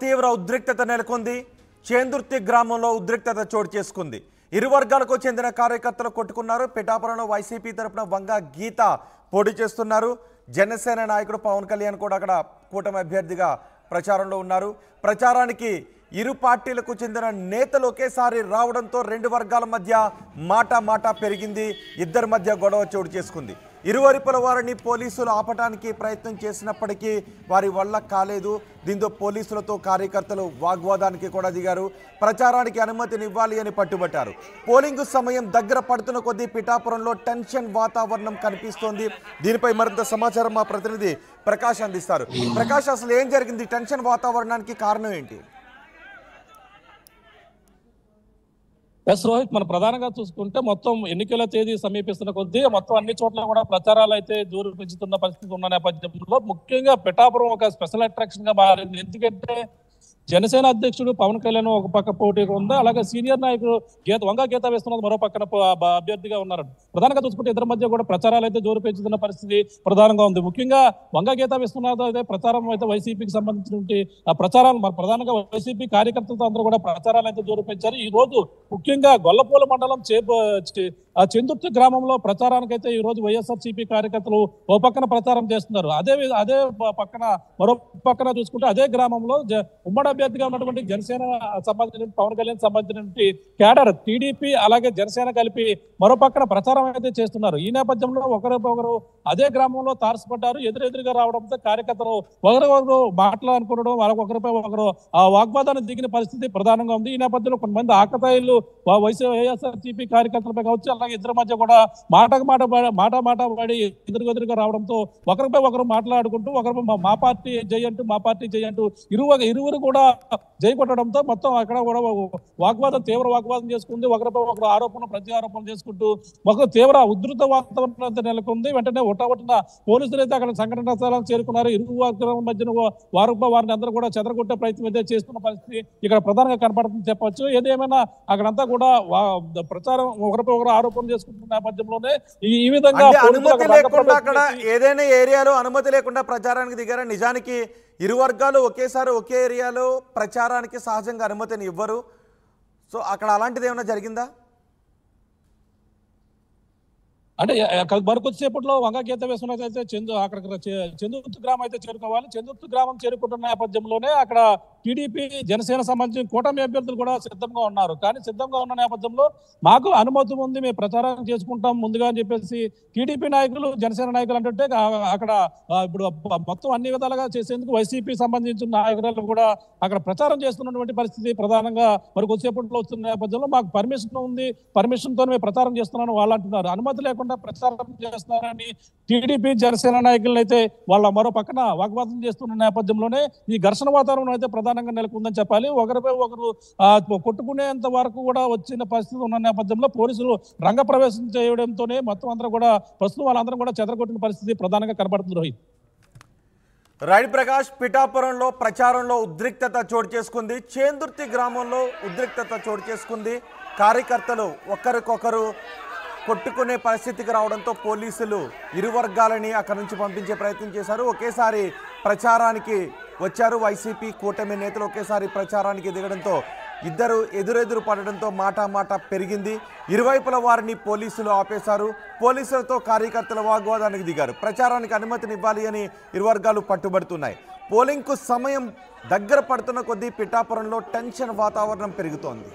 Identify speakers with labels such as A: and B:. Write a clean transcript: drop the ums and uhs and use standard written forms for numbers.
A: తీవ్ర ఉద్రిక్తత నెలకొంది. చేందుర్తి గ్రామంలో ఉద్రిక్తత చోటు చేసుకుంది. ఇరు వర్గాలకు చెందిన కార్యకర్తలు కొట్టుకున్నారు. పిఠాపురంలో వైసీపీ తరపున వంగ గీత పోటీ చేస్తున్నారు. జనసేన నాయకుడు పవన్ కళ్యాణ్ కూడా అక్కడ కూటమి అభ్యర్థిగా ప్రచారంలో ఉన్నారు. ప్రచారానికి ఇరు పార్టీలకు చెందిన నేతలు ఒకేసారి రావడంతో రెండు వర్గాల మధ్య మాట పెరిగింది. ఇద్దరి మధ్య గొడవ చోటు చేసుకుంది. ఇరువైపుల వారిని పోలీసులు ఆపటానికి ప్రయత్నం చేసినప్పటికీ వారి వల్ల కాలేదు. దీంతో పోలీసులతో కార్యకర్తలు వాగ్వాదానికి కూడా దిగారు. ప్రచారానికి అనుమతినివ్వాలి అని పట్టుబట్టారు. పోలింగ్ సమయం దగ్గర పడుతున్న కొద్దీ పిఠాపురంలో టెన్షన్ వాతావరణం కనిపిస్తోంది. దీనిపై మరింత సమాచారం మా ప్రతినిధి ప్రకాష్ అందిస్తారు. ప్రకాష్, అసలు ఏం జరిగింది? టెన్షన్ వాతావరణానికి కారణం ఏంటి?
B: రోహిత్, మనం ప్రధానంగా చూసుకుంటే మొత్తం ఎన్నికల తేదీ సమీపిస్తున్న కొద్దీ మొత్తం అన్ని చోట్ల కూడా ప్రచారాలు అయితే జోరు పెంచుతున్న పరిస్థితి ఉన్న నేపథ్యంలో ముఖ్యంగా పిఠాపురం ఒక స్పెషల్ అట్రాక్షన్ గా మారింది. ఎందుకంటే జనసేన అధ్యక్షుడు పవన్ కళ్యాణ్ ఒక పక్క పోటీగా ఉంది, అలాగే సీనియర్ నాయకుడు వంగ గీత వేస్తున్నది మరో పక్కన అభ్యర్థిగా ఉన్నారు. ప్రధానంగా చూసుకుంటే ఇద్దరి మధ్య కూడా ప్రచారాలు అయితే జోరు పెంచుతున్న పరిస్థితి ప్రధానంగా ఉంది. ముఖ్యంగా వంగ గీత వేస్తున్నది అయితే ప్రచారం అయితే వైసీపీకి సంబంధించిన ప్రచారాలు ప్రధానంగా వైసీపీ కార్యకర్తలతో అందరూ కూడా ప్రచారాలు అయితే జోరు పెంచారు. ఈ రోజు ముఖ్యంగా గొల్లపూల మండలం చెందుర్తి గ్రామంలో ప్రచారానికి అయితే ఈ రోజు వైఎస్ఆర్సీపీ కార్యకర్తలు ఓ పక్కన ప్రచారం చేస్తున్నారు. అదే పక్కన మరో పక్కన చూసుకుంటే అదే గ్రామంలో ఉమ్మడి అభ్యర్థిగా ఉన్నటువంటి జనసేన సంబంధించిన పవన్ కళ్యాణ్ సంబంధించిన క్యాడర్ టీడీపీ అలాగే జనసేన కలిపి మరో పక్కన ప్రచారం అయితే చేస్తున్నారు. ఈ నేపథ్యంలో ఒకరు అదే గ్రామంలో తారసపడ్డారు. ఎదురెదురుగా రావడంతో కార్యకర్తలు ఒకరికొకరు మాట్లాడుకోవడం, ఒకరిపై ఒకరు వాగ్వాదాన్ని దిగిన పరిస్థితి ప్రధానంగా ఉంది. ఈ నేపథ్యంలో కొంతమంది ఆకతాయిలు వైఎస్ఆర్సీపీ కార్యకర్తలపై కావచ్చు, అలాగే ఇద్దరి మధ్య కూడా మాట పడి ఎదురుగా రావడంతో ఒకరిపై ఒకరు మాట్లాడుకుంటూ ఒకరిపై మా పార్టీ జై అంటూ ఇరువురు కూడా జై కొట్టడంతో మొత్తం అక్కడ కూడా తీవ్ర వాగ్వాదం చేసుకుంది. ఒకరిపై ఒకరు ప్రత్యారోపణలు చేసుకుంటూ ఒక తీవ్ర ఉధృత వాతావరణం నెలకొంది. వెంటనే ఒట్టొట్టిన పోలీసులు అయితే అక్కడ సంఘటన స్థలానికి చేరుకున్నారు. ఇరు వర్గాల మధ్యన వారిని అందరూ కూడా చెదరగొట్టే ప్రయత్నం అయితే చేస్తున్న పరిస్థితి ఇక్కడ ప్రధానంగా కనపడుతుంది చెప్పొచ్చు. ఏదేమైనా అక్కడంతా కూడా ప్రచారం ఒకరిపై ఒకరు ఆరోపణలు చేసుకుంటున్న నేపథ్యంలోనే ఈ విధంగా
A: అనుమతి లేకుండా అక్కడ ఏదైనా ఏరియాలో అనుమతి లేకుండా ప్రచారానికి దిగారా? నిజానికి ఇరు వర్గాలు ఒకేసారి ఒకే ఏరియాలో ప్రచారానికి సహజంగా అనుమతిని ఇవ్వరు. సో అక్కడ అలాంటిది ఏమైనా జరిగిందా?
B: అంటే మరికొద్దిసేపట్లో వంగ గీత వేసుకున్నట్లయితే చెందుర్తి గ్రామం అయితే చేరుకోవాలి. చెందుర్తి గ్రామం చేరుకుంటున్న నేపథ్యంలోనే అక్కడ టీడీపీ జనసేన సంబంధించిన కూటమి అభ్యర్థులు కూడా సిద్ధంగా ఉన్నారు. కానీ సిద్ధంగా ఉన్న నేపథ్యంలో మాకు అనుమతి ఉంది, మేము ప్రచారం చేసుకుంటాం ముందుగా అని చెప్పేసి టీడీపీ నాయకులు జనసేన నాయకులు అంటుంటే అక్కడ ఇప్పుడు మొత్తం అన్ని విధాలుగా చేసేందుకు వైసీపీ సంబంధించిన నాయకులు కూడా అక్కడ ప్రచారం చేస్తున్నటువంటి పరిస్థితి ప్రధానంగా మరి కొద్దిసేపట్లో వస్తున్న నేపథ్యంలో మాకు పర్మిషన్ ఉంది, పర్మిషన్ తో మేము ప్రచారం చేస్తున్నాను వాళ్ళు అంటున్నారు. అనుమతి లేకుండా ప్రచారం చేస్తున్నారని టీడీపీ జనసేన నాయకులు అయితే వాళ్ళ మరో పక్కన వాగ్వాదం చేస్తున్న నేపథ్యంలోనే ఈ ఘర్షణ వాతావరణం అయితే ప్రధానంగా నెలకొందని చెప్పాలి. ఒకరిపై ఒకరు కొట్టుకునేంత వరకు కూడా వచ్చిన పరిస్థితి ఉన్న నేపథ్యంలో పోలీసులు రంగప్రవేశం చేయడంతోనే మొత్తం అందరూ కూడా ప్రస్తుతం వాళ్ళందరూ కూడా చెదరగొట్టిన పరిస్థితి ప్రధానంగా కనబడుతుంది. రోహిత్,
A: రైట్ ప్రకాష్, పిఠాపురంలో ప్రచారంలో ఉద్రిక్తత చోటు చేసుకుంది. చేందుర్తి గ్రామంలో ఉద్రిక్తత చోటు చేసుకుంది. కార్యకర్తలు ఒకరికొకరు కొట్టుకునే పరిస్థితికి రావడంతో పోలీసులు ఇరు వర్గాలని అక్కడి నుంచి పంపించే ప్రయత్నం చేశారు. ఒకేసారి ప్రచారానికి వచ్చారు. వైసీపీ కూటమి నేతలు ఒకేసారి ప్రచారానికి దిగడంతో ఇద్దరు ఎదురెదురు పడడంతో మాట పెరిగింది. ఇరువైపుల వారిని పోలీసులు ఆపేశారు. పోలీసులతో కార్యకర్తల వాగ్వాదానికి దిగారు. ప్రచారానికి అనుమతినివ్వాలి అని ఇరు వర్గాలు పట్టుబడుతున్నాయి. పోలింగ్కు సమయం దగ్గర పడుతున్న కొద్దీ పిఠాపురంలో టెన్షన్ వాతావరణం పెరుగుతోంది.